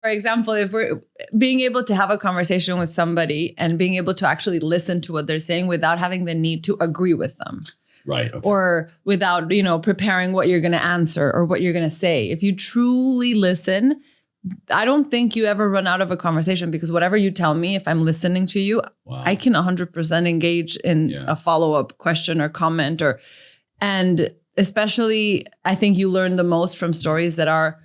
For example, if we're being able to have a conversation with somebody and being able to actually listen to what they're saying without having the need to agree with them. Right. Okay. Or without, preparing what you're going to answer or what you're going to say. If you truly listen, I don't think you ever run out of a conversation, because whatever you tell me, if I'm listening to you, Wow. I can 100% engage in a follow-up question or comment, and especially I think you learn the most from stories that are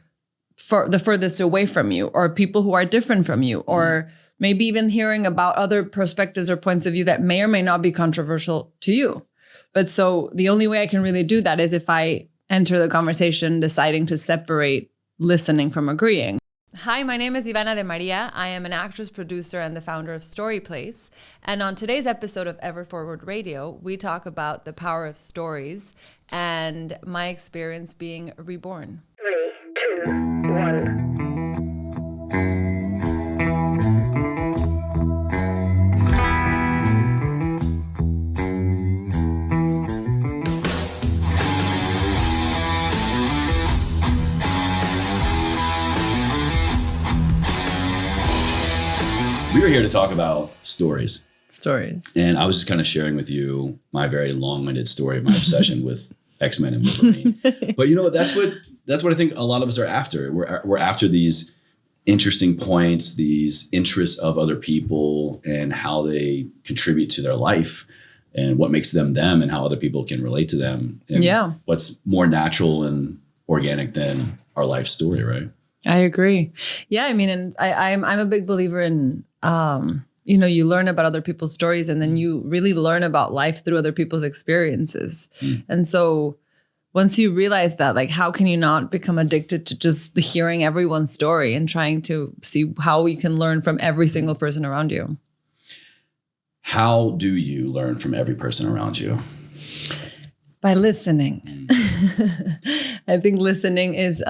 the furthest away from you, or people who are different from you, or maybe even hearing about other perspectives or points of view that may or may not be controversial to you. But so the only way I can really do that is if I enter the conversation deciding to separate listening from agreeing. Hi, my name is Ivana De Maria. I am an actress, producer, and the founder of Storyplace. And on today's episode of Ever Forward Radio, we talk about the power of stories and my experience being reborn. 3, 2, 1. We were here to talk about stories. Stories. And I was just kind of sharing with you my very long-winded story of my obsession with X-Men and Wolverine. But you know what? That's what I think a lot of us are after. We're after these interesting points, these interests of other people and how they contribute to their life and what makes them them and how other people can relate to them. And what's more natural and organic than our life story, right? I agree. Yeah, I mean, and I'm a big believer in, you learn about other people's stories and then you really learn about life through other people's experiences. And so once you realize that, like, how can you not become addicted to just hearing everyone's story and trying to see how you can learn from every single person around you? How do you learn from every person around you? By listening. I think listening is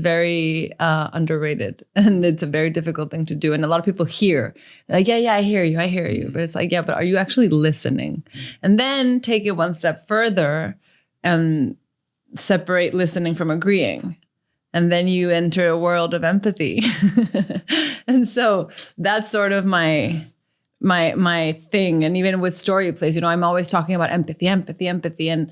very underrated, and it's a very difficult thing to do. And a lot of people hear like, yeah, I hear you. But it's like, yeah, but are you actually listening? And then take it one step further and separate listening from agreeing. And then you enter a world of empathy. And so that's sort of my thing. And even with Storyplace, I'm always talking about empathy. And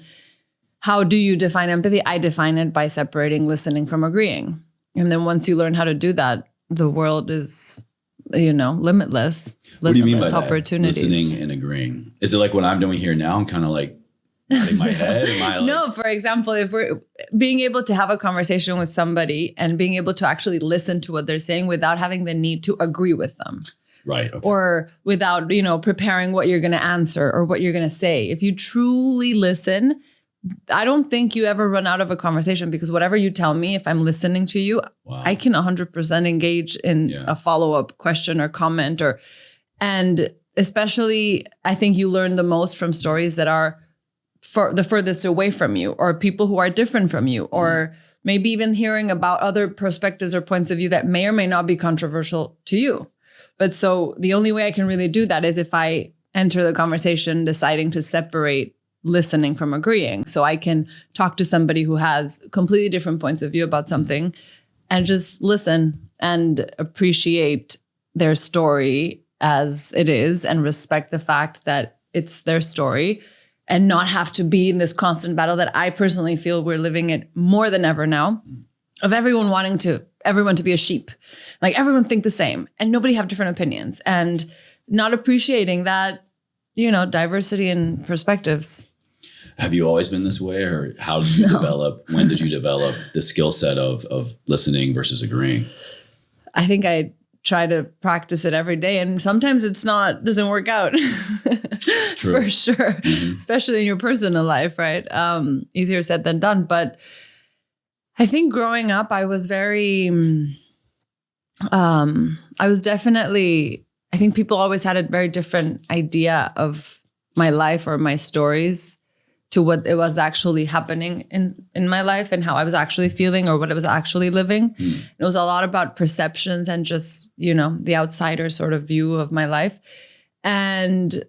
how do you define empathy? I define it by separating listening from agreeing. And then once you learn how to do that, the world is, limitless. What do you mean by opportunities. That? Listening and agreeing. Is it like what I'm doing here now? I'm kind of like nodding my head. No, for example, if we're being able to have a conversation with somebody and being able to actually listen to what they're saying without having the need to agree with them. Right. Okay. Or without, preparing what you're going to answer or what you're going to say. If you truly listen, I don't think you ever run out of a conversation, because whatever you tell me, if I'm listening to you, I can 100% engage in a follow-up question or comment, and especially I think you learn the most from stories that are the furthest away from you, or people who are different from you, or maybe even hearing about other perspectives or points of view that may or may not be controversial to you. But so the only way I can really do that is if I enter the conversation deciding to separate listening from agreeing. So I can talk to somebody who has completely different points of view about something and just listen and appreciate their story as it is and respect the fact that it's their story, and not have to be in this constant battle that I personally feel we're living in more than ever now, of everyone wanting everyone to be a sheep. Like, everyone think the same and nobody have different opinions, and not appreciating that, diversity in perspectives. Have you always been this way, or how did you when did you develop the skill set of listening versus agreeing? I think I try to practice it every day, and sometimes doesn't work out. True. For sure. Especially in your personal life, right? Easier said than done. But I think growing up, I was I think people always had a very different idea of my life or my stories to what it was actually happening in my life and how I was actually feeling or what I was actually living. It was a lot about perceptions and just, the outsider sort of view of my life. And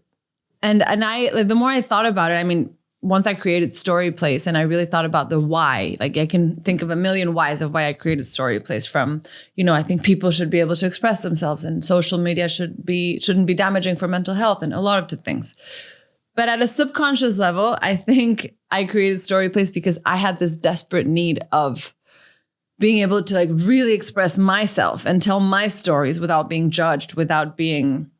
I, like, the more I thought about it, I mean, once I created Storyplace and I really thought about the why, like I can think of a million whys of why I created Storyplace from, I think people should be able to express themselves and social media shouldn't be damaging for mental health and a lot of things. But at a subconscious level, I think I created Storyplace because I had this desperate need of being able to like really express myself and tell my stories without being judged, without being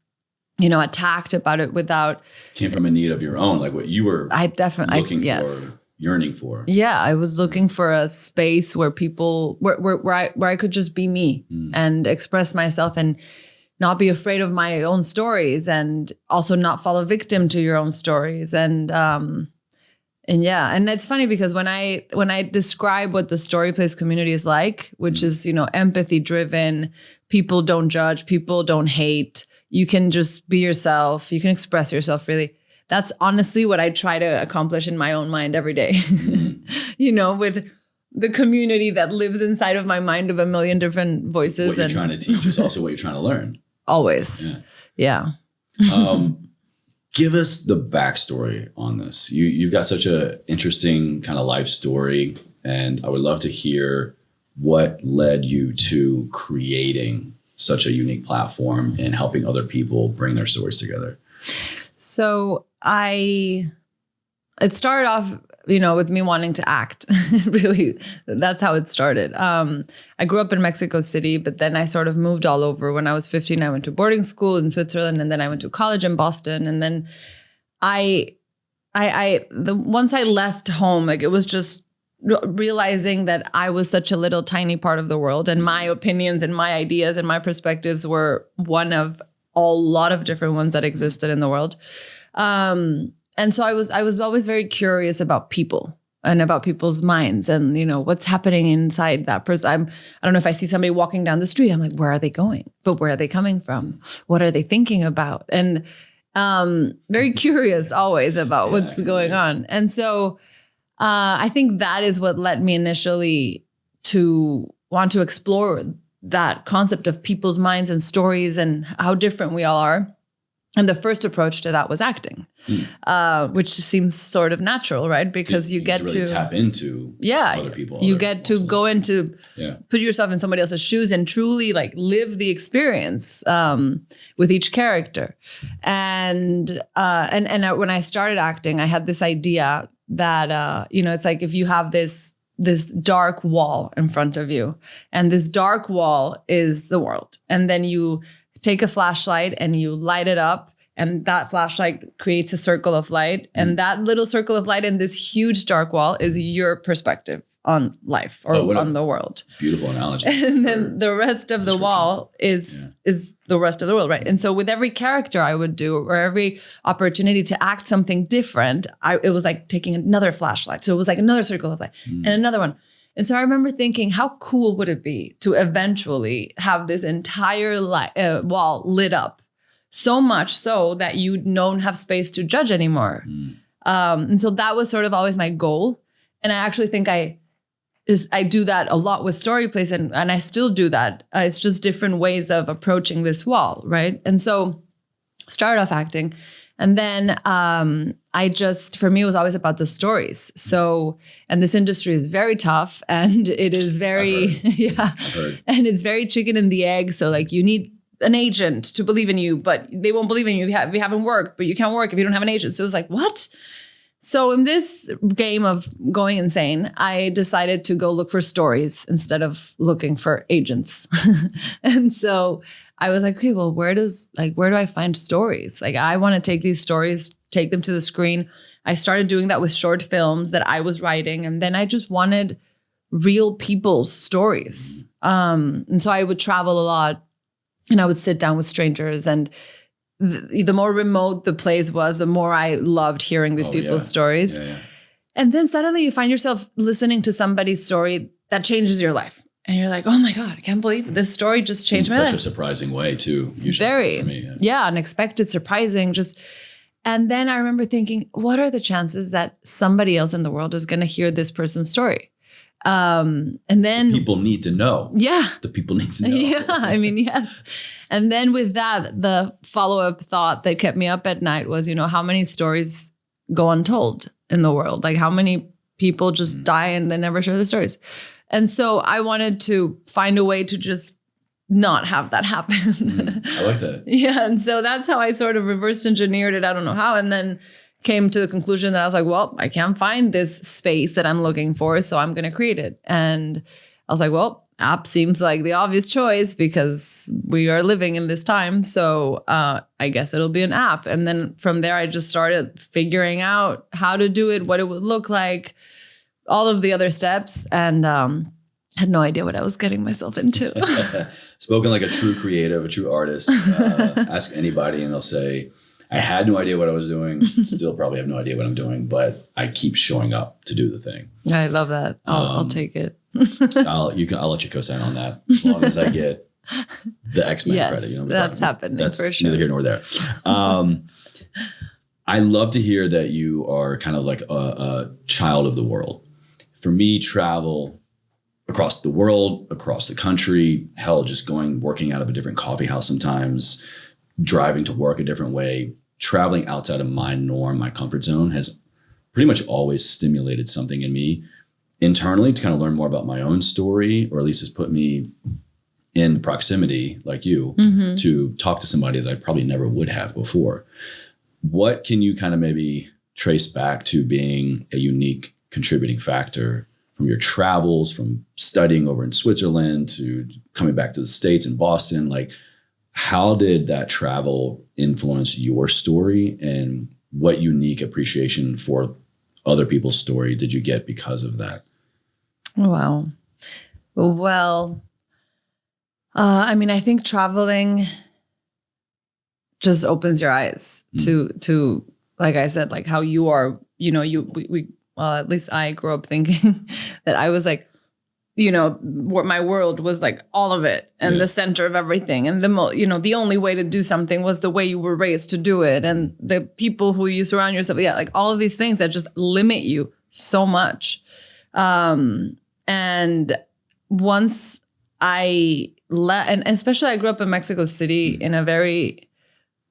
attacked about it, without. Came from a need of your own, like what you were looking yes. for, yearning for. Yeah, I was looking for a space where people, where I could just be me and express myself and not be afraid of my own stories and also not fall a victim to your own stories. And yeah, and it's funny because when I describe what the Storyplace community is like, which is, empathy driven, people don't judge, people don't hate. You can just be yourself. You can express yourself really. That's honestly what I try to accomplish in my own mind every day, with the community that lives inside of my mind of a million different voices. What you're trying to teach is also what you're trying to learn. Always. Yeah. Give us the backstory on this. You've got such an interesting kind of life story, and I would love to hear what led you to creating such a unique platform and helping other people bring their stories together. So it started off, with me wanting to act. Really, that's how it started. I grew up in Mexico City, but then I sort of moved all over. When I was 15, I went to boarding school in Switzerland, and then I went to college in Boston. And then once I left home, like it was just realizing that I was such a little tiny part of the world, and my opinions and my ideas and my perspectives were one of a lot of different ones that existed in the world. And so I was always very curious about people and about people's minds and, what's happening inside that person. I don't know if I see somebody walking down the street, I'm like, where are they going? But where are they coming from? What are they thinking about? And very curious always about what's going on. And so I think that is what led me initially to want to explore that concept of people's minds and stories and how different we all are. And the first approach to that was acting, which seems sort of natural, right? Because you get really to tap into other people. You get to go into, put yourself in somebody else's shoes and truly like live the experience with each character. And when I started acting, I had this idea that, it's like if you have this dark wall in front of you, and this dark wall is the world. And then you take a flashlight and you light it up, and that flashlight creates a circle of light. And that little circle of light in this huge dark wall is your perspective on life or on the world. Beautiful analogy. And then the rest of the wall is the rest of the world, right? And so with every character I would do, or every opportunity to act something different, it was like taking another flashlight. So it was like another circle of light and another one. And so I remember thinking, how cool would it be to eventually have this entire wall lit up, so much so that you don't have space to judge anymore. And so that was sort of always my goal. And I actually think I do that a lot with Storyplace, and I still do that. It's just different ways of approaching this wall, right? And so started off acting. And then for me, it was always about the stories. So, and this industry is very tough, and it is very, and it's very chicken and the egg. So like you need an agent to believe in you, but they won't believe in you if you haven't worked, but you can't work if you don't have an agent. So it was like, what? So in this game of going insane, I decided to go look for stories instead of looking for agents. And so I was like, okay, well, where do I find stories? Like, I want to take these stories, take them to the screen. I started doing that with short films that I was writing. And then I just wanted real people's stories. And so I would travel a lot, and I would sit down with strangers, and the more remote the place was, the more I loved hearing these people's stories. And then suddenly you find yourself listening to somebody's story that changes your life. And you're like, oh my God, I can't believe this story just changed my life. In such a surprising way too, usually. Very, for me, unexpected, surprising. And then I remember thinking, what are the chances that somebody else in the world is going to hear this person's story? And then people need to know. Yeah. The people need to know. Yeah. I mean, yes. And then with that, the follow-up thought that kept me up at night was, how many stories go untold? in the world? Like how many people just die and they never share their stories? And so I wanted to find a way to just not have that happen. I like that. Yeah. And so that's how I sort of reverse engineered it. I don't know how. And then came to the conclusion that I was like, well, I can't find this space that I'm looking for, so I'm going to create it. And I was like, well, app seems like the obvious choice because we are living in this time. So I guess it'll be an app. And then from there, I just started figuring out how to do it, what it would look like, all of the other steps. And had no idea what I was getting myself into. Spoken like a true creative, a true artist. Ask anybody and they'll say, I had no idea what I was doing. Still probably have no idea what I'm doing, but I keep showing up to do the thing. I love that. I'll take it. I'll let you co-sign on that as long as I get the X-Men credit. You know what that's happening. That's for sure. neither here nor there. I love to hear that you are kind of like a child of the world. For me, travel across the world, across the country, hell, just working out of a different coffee house sometimes, driving to work a different way, traveling outside of my norm, my comfort zone has pretty much always stimulated something in me internally to kind of learn more about my own story, or at least has put me in proximity like you to talk to somebody that I probably never would have before. What can you kind of maybe trace back to being a unique contributing factor from your travels, from studying over in Switzerland to coming back to the States and Boston? Like, how did that travel influence your story, and what unique appreciation for other people's story did you get because of that? Wow. Well, I mean, I think traveling just opens your eyes to, like I said, like how you are, you know, well, at least I grew up thinking that I was like, you know, my world was like all of it and the center of everything. And the only way to do something was the way you were raised to do it. And the people who you surround yourself, like all of these things that just limit you so much. And once I and especially I grew up in Mexico City in a very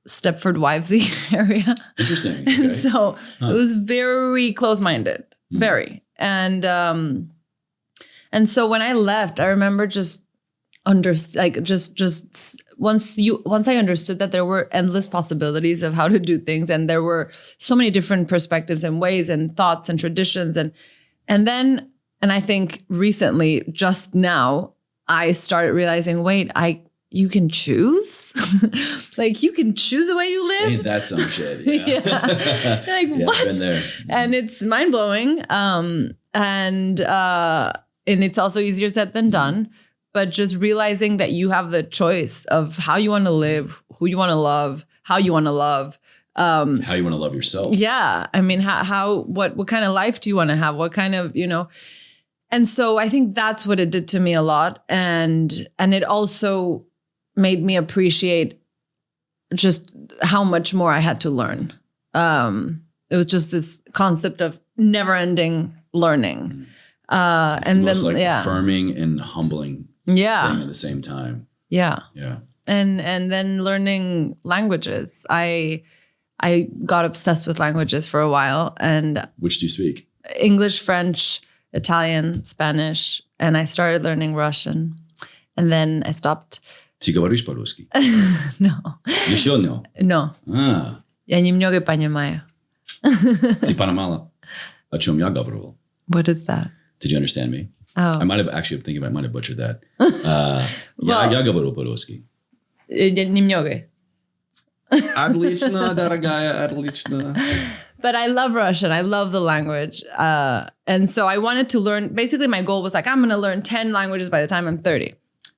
Stepford Wivesy area. Interesting. Okay. And so it was very close-minded, very. And so when I left, I remember just once I understood that there were endless possibilities of how to do things, and there were so many different perspectives and ways and thoughts and traditions, and I think recently, just now, I started realizing, wait, you can choose? Like you can choose the way you live? Ain't that some shit? Yeah. Like what? Been there. And it's mind blowing. And it's also easier said than done. But just realizing that you have the choice of how you want to live, who you want to love, how you want to love. How you want to love yourself. Yeah. I mean, what kind of life do you want to have? What kind of, you know? And so I think that's what it did to me a lot. And it also made me appreciate just how much more I had to learn. It was just this concept of never-ending learning. It's and the most then affirming and humbling thing at the same time. Yeah. Yeah. And then learning languages. I got obsessed with languages for a while. And which do you speak? English, French, Italian, Spanish, and I started learning Russian. And then I stopped. Ты говоришь по-русски? No. Еще no? No. Я немного понимаю. Ты понимала, о чем я говорил? What is that? Did you understand me? Oh. I might have butchered that. Я говорю по-русски. Немного. Отлично, дорогая, отлично. But I love Russian. I love the language. And so I wanted to learn. Basically, my goal was like, I'm going to learn 10 languages by the time I'm 30.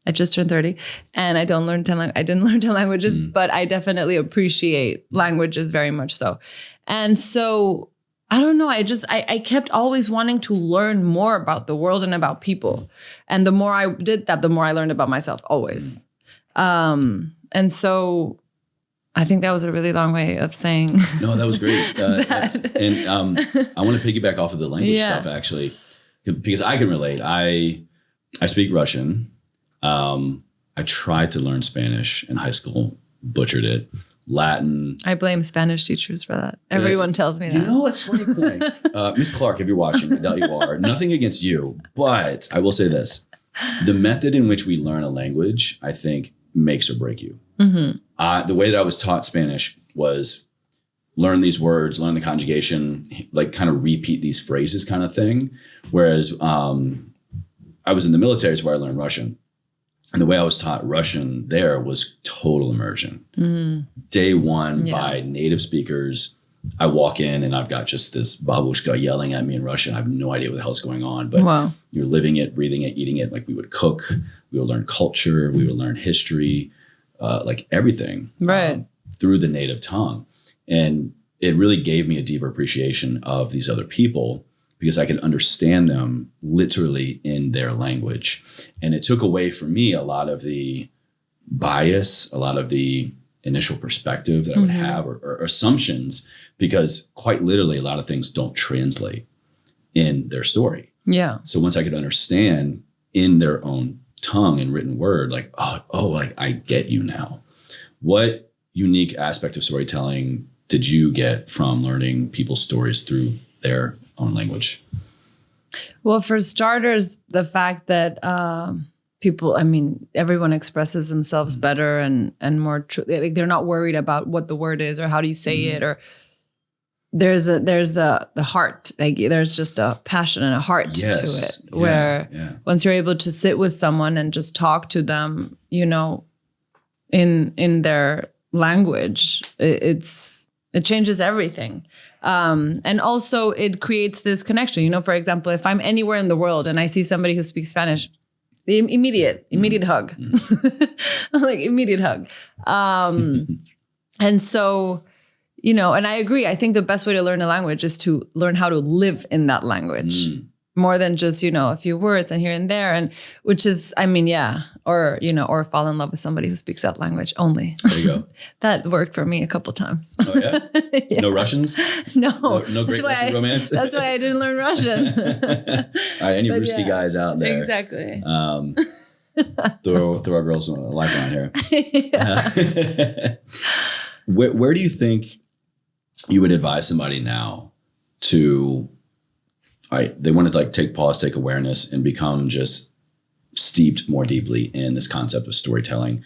I just turned 30 and I didn't learn 10 languages, but I definitely appreciate languages very much so. And so I don't know. I kept always wanting to learn more about the world and about people. And the more I did that, the more I learned about myself always. And so I think that was a really long way of saying. No, that was great. And I want to piggyback off of the language stuff actually, because I can relate. I speak Russian. I tried to learn Spanish in high school, butchered it. Latin. I blame Spanish teachers for that. Everyone tells me that. You know, it's funny point. Miss Clark, if you're watching, I doubt you are. Nothing against you, but I will say this. The method in which we learn a language, I think, makes or break you. The way that I was taught Spanish was learn these words, learn the conjugation, like kind of repeat these phrases kind of thing. Whereas I was in the military, is where I learned Russian. And the way I was taught Russian there was total immersion. Day one by native speakers. I walk in and I've got just this babushka yelling at me in Russian. I have no idea what the hell's going on, but you're living it, breathing it, eating it. Like we would cook, we would learn culture, we would learn history, like everything through the native tongue. And it really gave me a deeper appreciation of these other people because I could understand them literally in their language. And it took away from me a lot of the bias, a lot of the initial perspective that I would have or assumptions, because quite literally a lot of things don't translate in their story. Yeah. So once I could understand in their own tongue and written word, like, like I get you now. What unique aspect of storytelling did you get from learning people's stories through their own language? Well, for starters, the fact that people, I mean, everyone expresses themselves better and more like they're not worried about what the word is or how do you say it, or there's the heart, like there's just a passion and a heart to it, where once you're able to sit with someone and just talk to them, you know, in their language, it changes everything. And also it creates this connection. You know, for example, if I'm anywhere in the world and I see somebody who speaks Spanish, the immediate hug, like immediate hug. And so, you know, and I agree. I think the best way to learn a language is to learn how to live in that language more than just, you know, a few words and here and there. And which is, I mean, or, you know, or fall in love with somebody who speaks that language only. There you go. That worked for me a couple times. Oh, yeah? No Russians? No great Russian romance? That's why I didn't learn Russian. All right, any Ruski guys out there? Exactly. Throw our girls a lifeline here. Where do you think you would advise somebody now to, they want to like take pause, take awareness, and become just steeped more deeply in this concept of storytelling,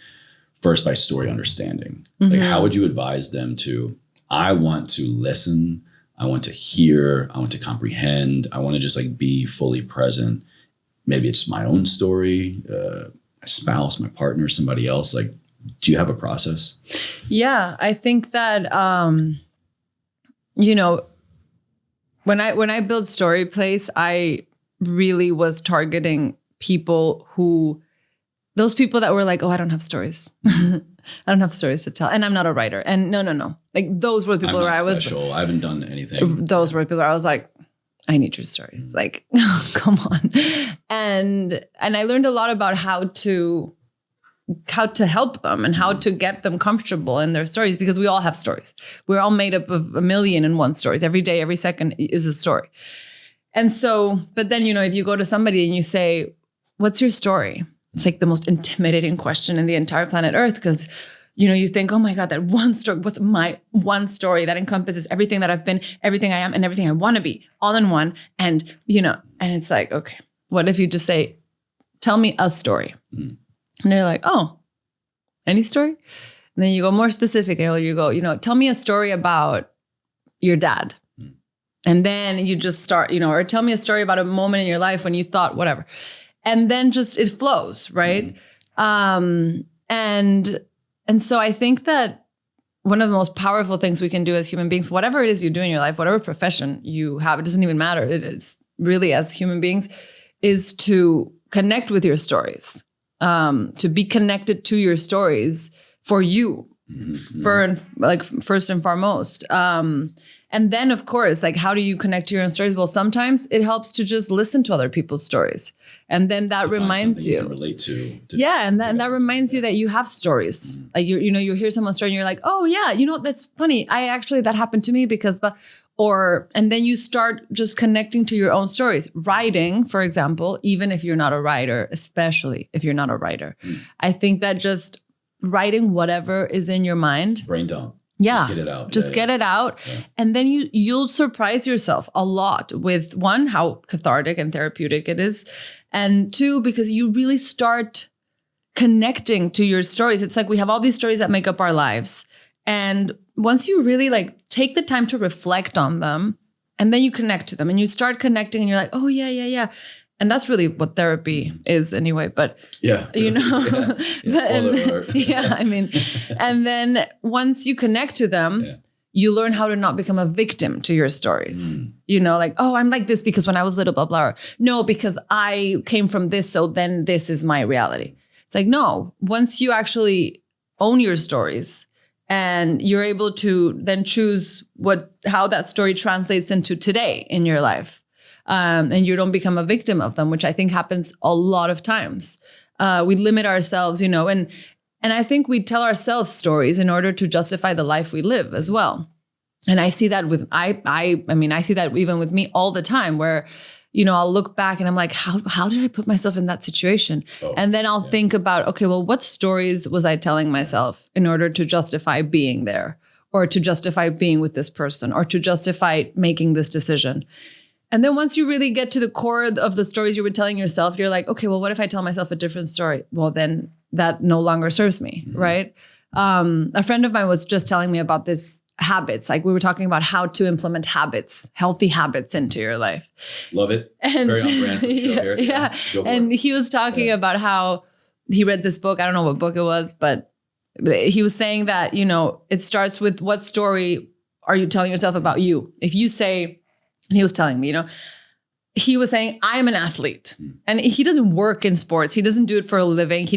first by story understanding? Like, how would you advise them to, I want to listen, I want to hear, I want to comprehend, I want to just like be fully present. Maybe it's my own story, my spouse, my partner, somebody else. Like, do you have a process? Yeah, I think that, you know, when I built Storyplace, I really was targeting people those people that were like, oh, I don't have stories. I don't have stories to tell. And I'm not a writer. And no. Like those were the people where I was special. I haven't done anything. Those were the people where I was like, I need your stories. Like, come on. And I learned a lot about how to help them and how to get them comfortable in their stories, because we all have stories. We're all made up of 1,000,001 stories. Every day, every second is a story. And so, but then, you know, if you go to somebody and you say, what's your story? It's like the most intimidating question in the entire planet Earth, because, you know, you think, oh my God, that one story, what's my one story that encompasses everything that I've been, everything I am, and everything I want to be, all in one. And, you know, and it's like, okay, what if you just say, tell me a story? And they're like, oh, any story? And then you go more specific, or you go, you know, tell me a story about your dad. And then you just start, you know, or tell me a story about a moment in your life when you thought whatever. And then just it flows, right? And so I think that one of the most powerful things we can do as human beings, whatever it is you do in your life, whatever profession you have, it doesn't even matter. It is really, as human beings, is to connect with your stories, to be connected to your stories for you, first and foremost. And then, of course, like, how do you connect to your own stories? Well, sometimes it helps to just listen to other people's stories. And then that reminds you. You can relate to and that reminds you that you have stories. Like, you know, you hear someone's story and you're like, oh, yeah, you know, that's funny. That happened to me because, and then you start just connecting to your own stories. Writing, for example, even if you're not a writer, especially if you're not a writer, I think that just writing whatever is in your mind. Brain dump. Yeah. Just get it out. Get it out. Yeah. And then you'll surprise yourself a lot with, one, how cathartic and therapeutic it is. And two, because you really start connecting to your stories. It's like we have all these stories that make up our lives. And once you really like take the time to reflect on them, and then you connect to them and you start connecting and you're like, oh yeah. And that's really what therapy is anyway. But, you know, I mean, and then once you connect to them, you learn how to not become a victim to your stories. You know, like, oh, I'm like this because when I was little, blah, blah, blah. No, because I came from this. So then this is my reality. It's like, no, once you actually own your stories and you're able to then choose how that story translates into today in your life. And you don't become a victim of them, which I think happens a lot of times. We limit ourselves, you know, and I think we tell ourselves stories in order to justify the life we live as well. And I see that I mean, I see that even with me all the time where, you know, I'll look back and I'm like, how did I put myself in that situation? And then I'll think about, okay, well, what stories was I telling myself in order to justify being there, or to justify being with this person, or to justify making this decision? And then once you really get to the core of the stories you were telling yourself, you're like, okay, well, what if I tell myself a different story? Well, then that no longer serves me, right? A friend of mine was just telling me about this habits. Like we were talking about how to implement habits, healthy habits into your life. Love it. And, very on brand for the show here. Yeah. And he was talking about how he read this book. I don't know what book it was, but he was saying that, you know, it starts with what story are you telling yourself about you? If you say, and he was telling me, you know, he was saying, I'm an athlete. And he doesn't work in sports. He doesn't do it for a living.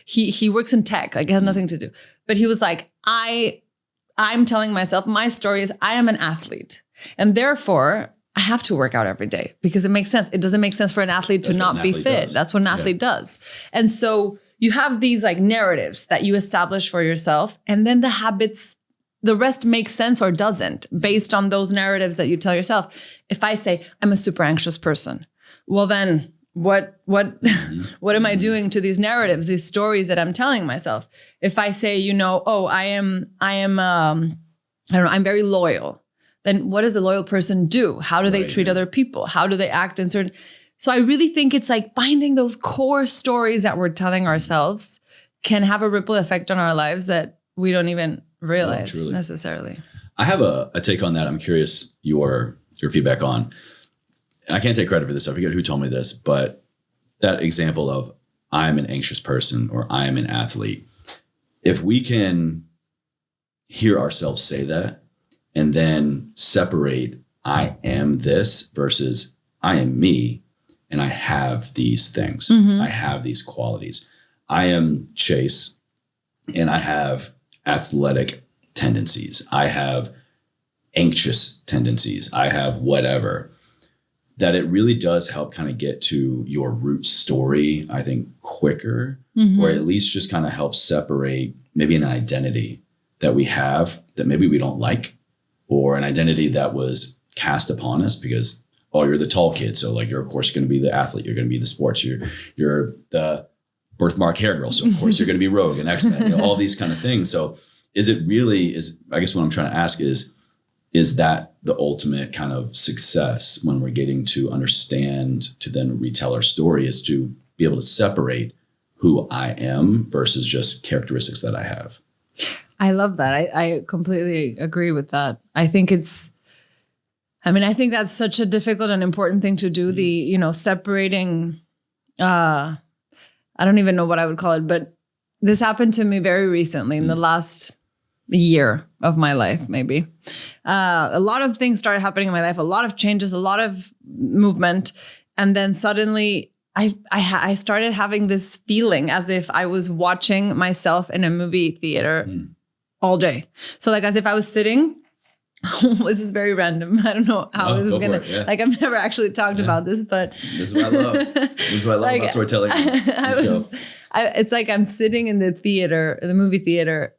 He works in tech, like it has nothing to do. But he was like, I'm telling myself, my story is I am an athlete. And therefore, I have to work out every day because it makes sense. It doesn't make sense for an athlete to not be fit. That's what an athlete does. And so you have these like narratives that you establish for yourself. And then the habits, the rest makes sense or doesn't based on those narratives that you tell yourself. If I say I'm a super anxious person, well then what am I doing to these narratives, these stories that I'm telling myself? If I say, you know, oh, I don't know, I'm very loyal, then what does a loyal person do? How do they treat other people? How do they act in certain? So I really think it's like finding those core stories that we're telling ourselves can have a ripple effect on our lives that we don't even realize necessarily. I have a take on that. I'm curious your feedback on. And I can't take credit for this. I forget who told me this, but that example of I'm an anxious person or I'm an athlete. If we can hear ourselves say that and then separate I am this versus I am me and I have these things. I have these qualities. I am Chase and I have athletic tendencies. I have anxious tendencies. I have whatever. That it really does help kind of get to your root story, I think, quicker, or at least just kind of help separate maybe an identity that we have that maybe we don't like, or an identity that was cast upon us because, oh, you're the tall kid. So like, you're of course going to be the athlete. You're going to be the sports. You're the birthmark hair girl. So of course you're going to be Rogue and X-Men, you know, all these kind of things. So I guess what I'm trying to ask is that the ultimate kind of success when we're getting to understand, to then retell our story, is to be able to separate who I am versus just characteristics that I have. I love that. I completely agree with that. I think that's such a difficult and important thing to do. Separating, I don't even know what I would call it, but this happened to me very recently in the last year of my life, maybe. A lot of things started happening in my life, a lot of changes, a lot of movement. And then suddenly I started having this feeling as if I was watching myself in a movie theater all day. So like as if I was sitting, this is very random. I don't know how this is going to, like I've never actually talked about this, but. This is what I love. This is what I love about storytelling. It's like I'm sitting in the movie theater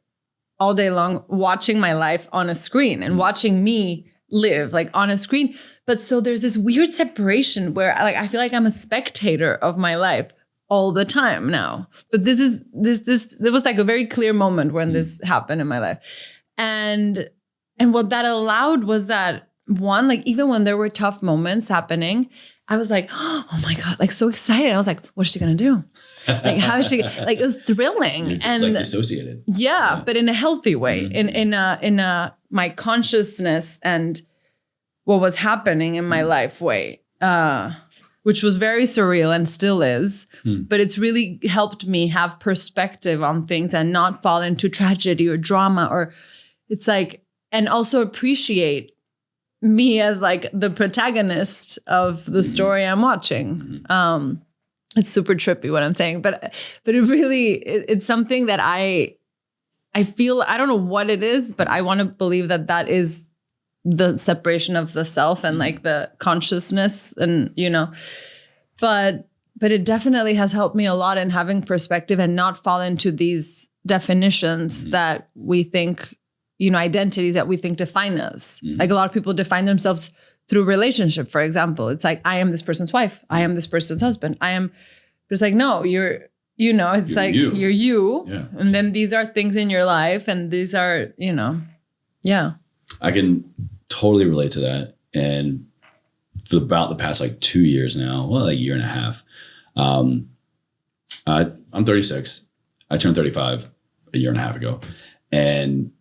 all day long, watching my life on a screen and watching me live like on a screen. But so there's this weird separation where I feel like I'm a spectator of my life, all the time now. But there was like a very clear moment when this happened in my life. And what that allowed was that, one, like even when there were tough moments happening, I was like, oh my God, like so excited. I was like, what's she gonna do? Like, how is she, like, it was thrilling. You're and like dissociated. Yeah, but in a healthy way, in my consciousness and what was happening in my life way, which was very surreal and still is. But it's really helped me have perspective on things and not fall into tragedy or drama, or it's like, and also appreciate me as like the protagonist of the story I'm watching. It's super trippy what I'm saying, but it really, it's something that I feel, I don't know what it is, but I want to believe that is the separation of the self and like the consciousness and, but it definitely has helped me a lot in having perspective and not fall into these definitions that we think, identities that we think define us. Like a lot of people define themselves through relationship, for example. It's like, I am this person's wife. I am this person's husband. But it's like, no, you're you're you. Yeah. And then these are things in your life and these are, yeah. I can totally relate to that. And for about the past like 2 years now, well, a year and a half, I'm 36. I turned 35 a year and a half ago. And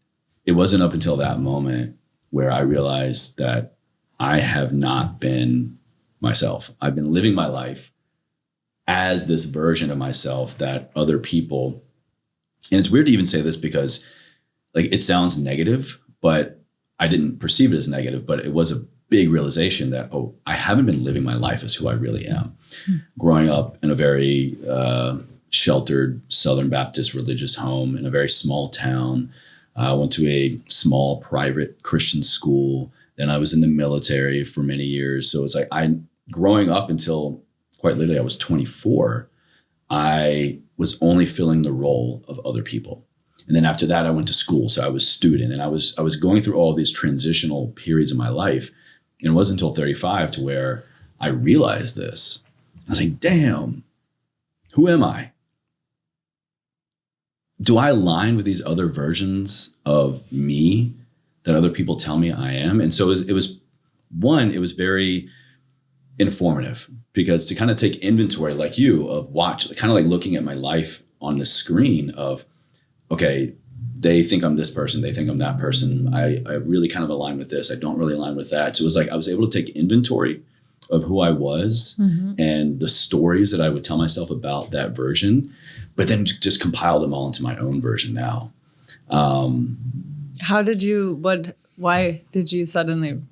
it wasn't up until that moment where I realized that I have not been myself. I've been living my life as this version of myself that other people, and it's weird to even say this because like it sounds negative, but I didn't perceive it as negative, but it was a big realization that, I haven't been living my life as who I really am. Growing up in a very sheltered Southern Baptist religious home in a very small town, I went to a small private Christian school. Then I was in the military for many years. So it's like growing up until quite literally I was 24, I was only filling the role of other people. And then after that, I went to school. So I was student and I was going through all these transitional periods of my life. And it wasn't until 35 to where I realized this. I was like, damn, who am I? Do I align with these other versions of me that other people tell me I am? And so it was very informative because to kind of take inventory like you of kind of like looking at my life on the screen of, okay, they think I'm this person. They think I'm that person. I really kind of align with this. I don't really align with that. So it was like I was able to take inventory of who I was and the stories that I would tell myself about that version, but then just compile them all into my own version now. Why did you suddenly?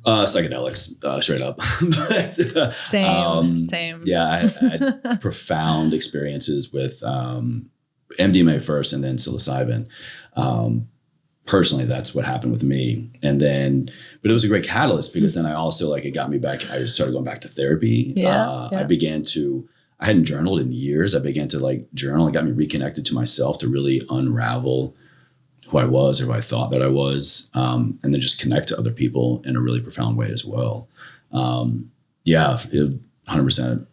Psychedelics, straight up. But, Same. Yeah, I had profound experiences with MDMA first and then psilocybin. Personally, that's what happened with me. And then, but it was a great catalyst because then I also it got me back. I started going back to therapy. I hadn't journaled in years. I began to journal. It got me reconnected to myself to really unravel who I was or who I thought that I was. And then just connect to other people in a really profound way as well. 100%.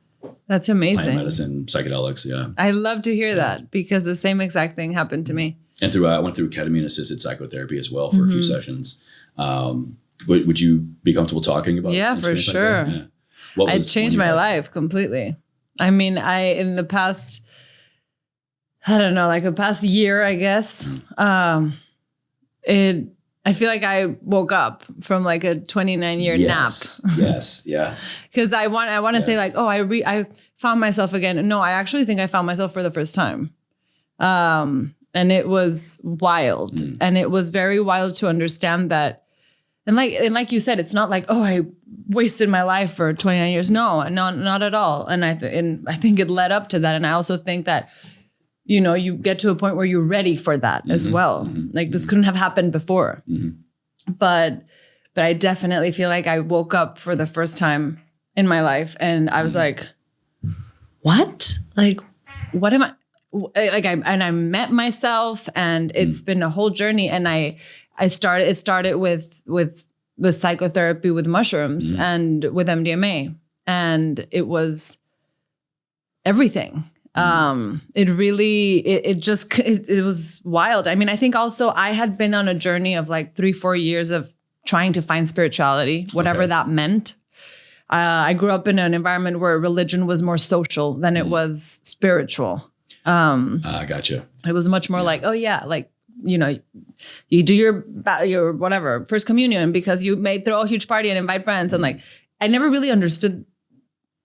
That's amazing. Plant medicine, psychedelics. Yeah. I love to hear that because the same exact thing happened to me. And I went through ketamine-assisted psychotherapy as well for a few sessions. Would you be comfortable talking about? Yeah, for sure. Like yeah. It changed my life completely. I mean, in the past, I don't know, the past year, I guess, I feel like I woke up from a 29-year nap. Yes. Yeah. Because I want to say I found myself again. No, I actually think I found myself for the first time. And it was wild. And it was very wild to understand that. And like you said, it's not I wasted my life for 29 years. No, not at all. And I think it led up to that. And I also think that, you get to a point where you're ready for that as well. This couldn't have happened before. But I definitely feel like I woke up for the first time in my life and I was like, what? What am I? I met myself and it's been a whole journey. And it started with psychotherapy with mushrooms and with MDMA. And it was everything. It really, it was wild. I mean, I think also I had been on a journey of like 3-4 years of trying to find spirituality, whatever that meant. I grew up in an environment where religion was more social than it was spiritual. Gotcha. It was much more like, oh yeah, like, you know, you do your whatever, first communion because you may throw a huge party and invite friends. And like, I never really understood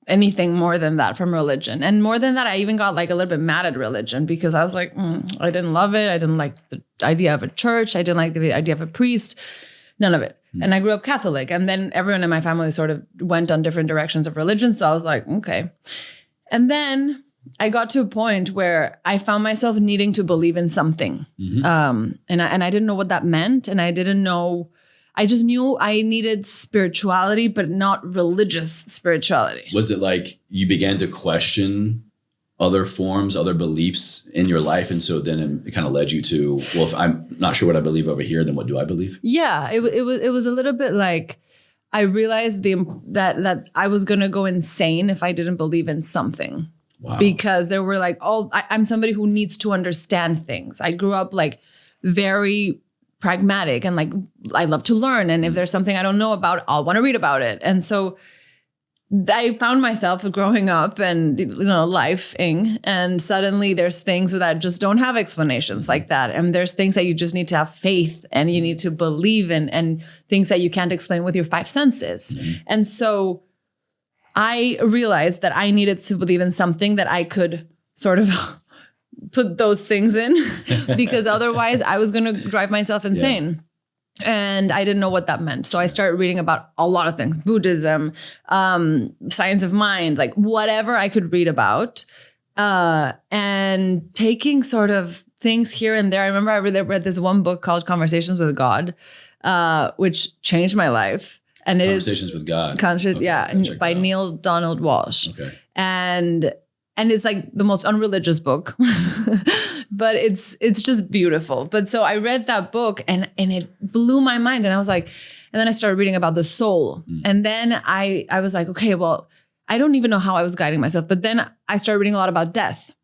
anything more than that from religion. And more than that, I even got like a little bit mad at religion because I was like, I didn't love it. I didn't like the idea of a church. I didn't like the idea of a priest, none of it. And I grew up Catholic, and then everyone in my family sort of went on different directions of religion. So I was like, okay. And then I got to a point where I found myself needing to believe in something. And I didn't know what that meant. And I didn't know, I just knew I needed spirituality, but not religious spirituality. Was it like you began to question other forms, other beliefs in your life? And so then it kind of led you to, well, if I'm not sure what I believe over here, then what do I believe? Yeah, it was a little bit like I realized that I was going to go insane if I didn't believe in something. Wow. Because there were like, I'm somebody who needs to understand things. I grew up like very pragmatic and like, I love to learn. And if there's something I don't know about, I'll want to read about it. And so I found myself growing up and, you know, lifing, and suddenly there's things that just don't have explanations like that. And there's things that you just need to have faith and you need to believe in, and things that you can't explain with your 5 senses. And so I realized that I needed to believe in something that I could sort of put those things in because otherwise I was going to drive myself insane. Yeah. And I didn't know what that meant. So I started reading about a lot of things, Buddhism, science of mind, like whatever I could read about, and taking sort of things here and there. I remember I read this one book called Conversations with God, which changed my life. And it is Conversations with God. Okay, by Neil Donald Walsh. Okay. And it's like the most unreligious book, but it's just beautiful. But so I read that book and it blew my mind. And I was like, and then I started reading about the soul. And then I was like, okay, well, I don't even know how I was guiding myself. But then I started reading a lot about death.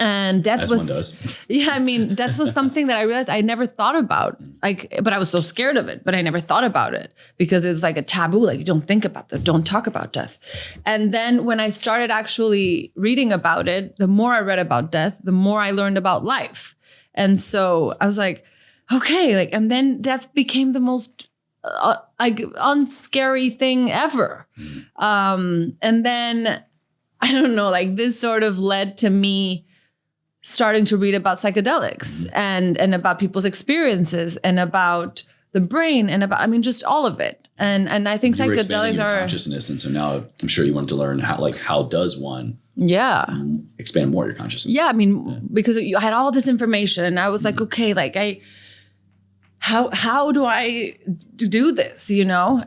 And death As was, one does. Yeah, I mean, death was something that I realized I never thought about. Like, but I was so scared of it, but I never thought about it because it was like a taboo. Like, you don't think about that, don't talk about death. And then when I started actually reading about it, the more I read about death, the more I learned about life. And so I was like, okay, like, and then death became the most like unscary thing ever. And then I don't know, like this sort of led to me starting to read about psychedelics and about people's experiences and about the brain and about, I mean, just all of it. And I think you psychedelics your are consciousness. And so now I'm sure you wanted to learn how does one expand more your consciousness? Yeah. I mean, because I had all this information and I was like, okay, like how do I do this, you know?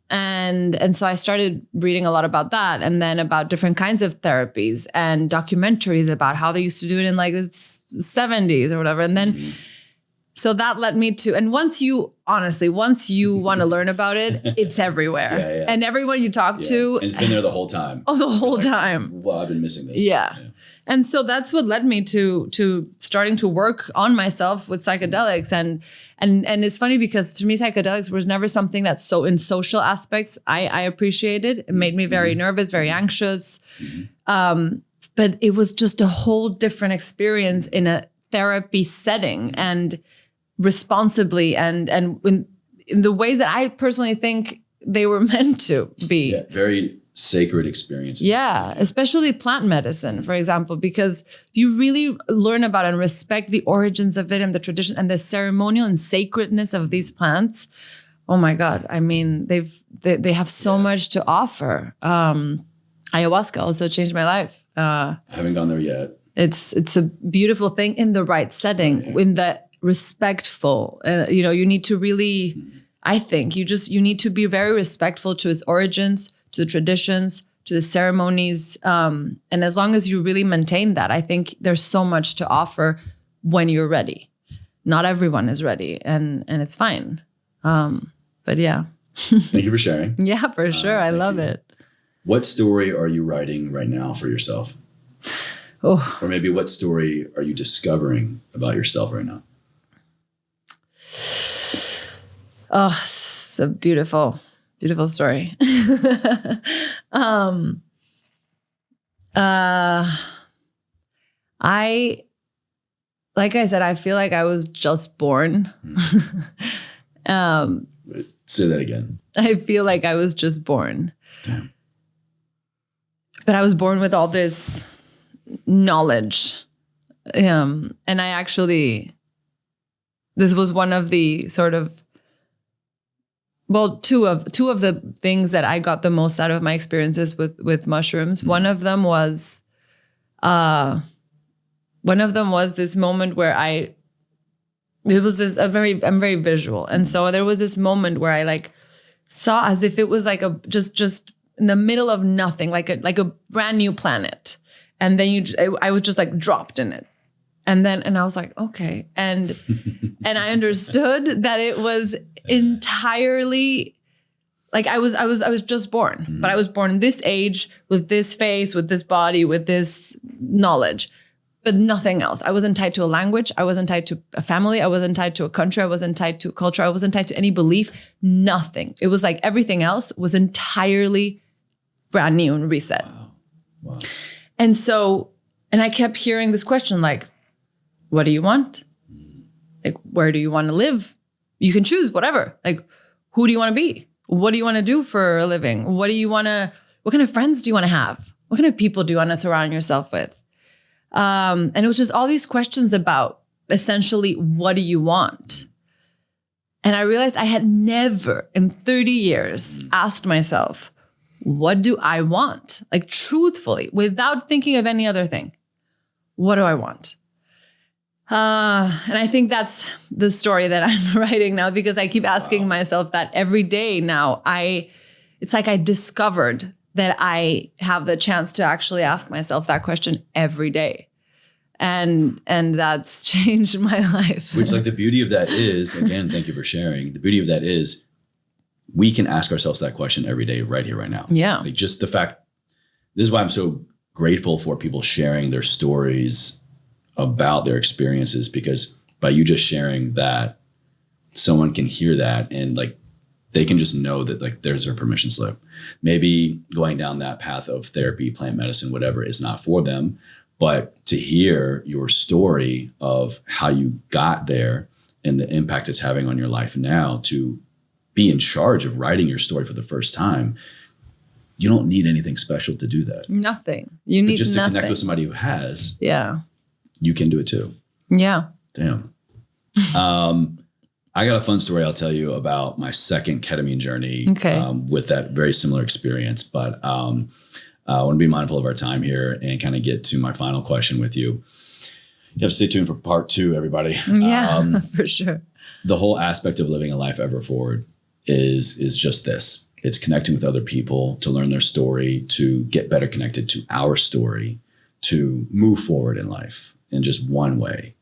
And so I started reading a lot about that, and then about different kinds of therapies and documentaries about how they used to do it in like the 70s or whatever. And then, so that led me to, and once you want to learn about it, it's everywhere. Yeah. And everyone you talk to. And it's been there the whole time. Oh, the whole time. Well, I've been missing this. Yeah. And so that's what led me to starting to work on myself with psychedelics. And it's funny because to me, psychedelics was never something that's so in social aspects I appreciated. It made me very nervous, very anxious. But it was just a whole different experience in a therapy setting and responsibly and in the ways that I personally think they were meant to be. Yeah, very sacred experiences. Yeah, especially plant medicine, for example, because if you really learn about and respect the origins of it and the tradition and the ceremonial and sacredness of these plants, oh my God, I mean, they have so much to offer. Ayahuasca also changed my life. I haven't gone there yet. It's a beautiful thing in the right setting, in the respectful. You need to really, I think, you need to be very respectful to its origins, to the traditions, to the ceremonies. And as long as you really maintain that, I think there's so much to offer when you're ready. Not everyone is ready, and it's fine. But yeah. Thank you for sharing. Yeah, for sure. I love it. What story are you writing right now for yourself? Oh, Or maybe what story are you discovering about yourself right now? oh, it's a beautiful, beautiful story. Like I said, I feel like I was just born. Say that again. I feel like I was just born. Damn. But I was born with all this knowledge. And I actually, this was one of the sort of, well, two of the things that I got the most out of my experiences with mushrooms. One of them was this moment where I'm very visual. And so there was this moment where I like saw as if it was like a, just in the middle of nothing, like a brand new planet. And then I was just like dropped in it. And I was like, okay. And I understood that it was entirely like I was just born, but I was born this age with this face, with this body, with this knowledge, but nothing else. I wasn't tied to a language. I wasn't tied to a family. I wasn't tied to a country. I wasn't tied to culture. I wasn't tied to any belief, nothing. It was like everything else was entirely brand new and reset. Wow. And so, and I kept hearing this question, like, what do you want? Like, where do you want to live? You can choose whatever. Like, who do you want to be? What do you want to do for a living? What kind of friends do you want to have? What kind of people do you want to surround yourself with? And it was just all these questions about essentially, what do you want? And I realized I had never in 30 years asked myself, what do I want? Like truthfully, without thinking of any other thing. What do I want? And I think that's the story that I'm writing now, because I keep asking myself that every day now. It's like I discovered that I have the chance to actually ask myself that question every day. And that's changed my life. Which, like, the beauty of that is, again, thank you for sharing. The beauty of that is we can ask ourselves that question every day, right here, right now. Yeah. Like, just the fact, this is why I'm so grateful for people sharing their stories about their experiences, because by you just sharing that, someone can hear that and like they can just know that like there's their permission slip. Maybe going down that path of therapy, plant medicine, whatever, is not for them, but to hear your story of how you got there and the impact it's having on your life now, to be in charge of writing your story for the first time, you don't need anything special to do that. Nothing. You need just to nothing. connect with somebody who has. Yeah. You can do it too. Yeah. Damn. I got a fun story I'll tell you about my second ketamine journey. Okay. With that very similar experience. But I want to be mindful of our time here and kind of get to my final question with you. You have to stay tuned for part 2, everybody. Yeah, for sure. The whole aspect of living a life ever forward is just this. It's connecting with other people to learn their story, to get better connected to our story, to move forward in life in just one way.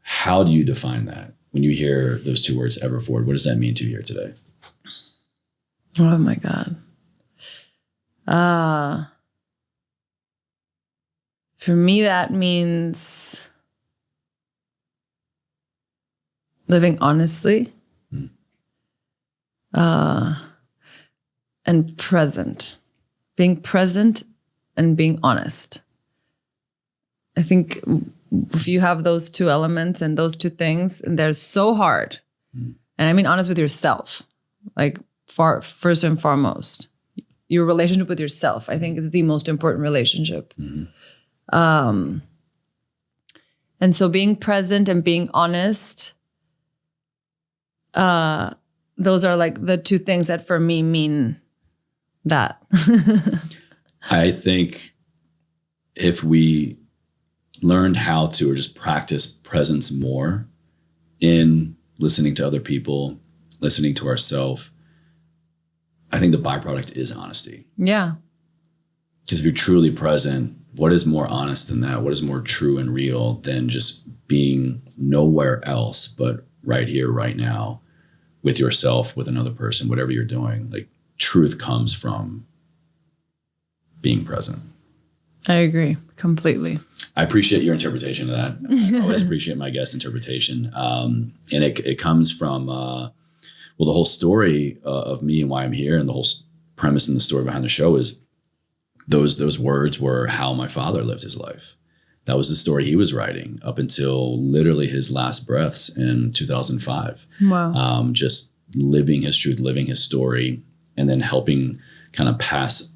How do you define that? When you hear those 2 words, ever forward, what does that mean to you here today? Oh my God. For me, that means living honestly, and present, being present and being honest. I think if you have those 2 elements and those 2 things, and they're so hard, and I mean honest with yourself, like first and foremost, your relationship with yourself, I think, is the most important relationship. And so being present and being honest, those are like the 2 things that for me mean that. I think if we learned how to, or just practice presence more in listening to other people, listening to ourselves, I think the byproduct is honesty. Yeah. Because if you're truly present, what is more honest than that? What is more true and real than just being nowhere else but right here, right now, with yourself, with another person, whatever you're doing? Like, truth comes from being present. I agree completely. I appreciate your interpretation of that. I always appreciate my guest interpretation. And it comes from, the whole story of me and why I'm here, and the whole premise and the story behind the show is those words were how my father lived his life. That was the story he was writing up until literally his last breaths in 2005. Wow. Just living his truth, living his story, and then helping kind of pass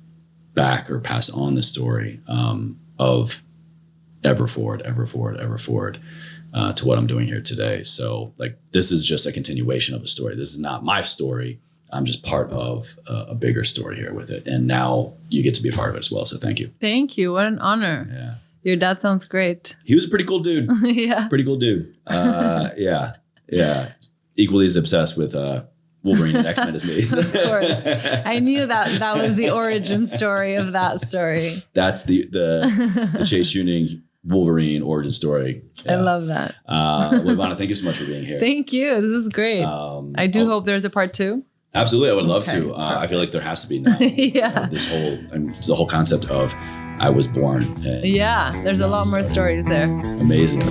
back or pass on the story of ever forward to what I'm doing here today. So like, this is just a continuation of a story. This is not my story. I'm just part of a bigger story here with it. And now you get to be a part of it as well. So thank you. Thank you. What an honor. Yeah. Your dad sounds great. He was a pretty cool dude. Yeah. Pretty cool dude. Yeah. Equally as obsessed with Wolverine and X-Men as me. Of course. I knew that was the origin story of that story. That's the Chase Tuning Wolverine origin story. Yeah. I love that. Well, Ivana, thank you so much for being here. Thank you. This is great. I do hope there's a part 2. Absolutely. I would love to. I feel like there has to be now. Yeah. The whole concept of I was born. And yeah. There's a lot more stories there. Amazing.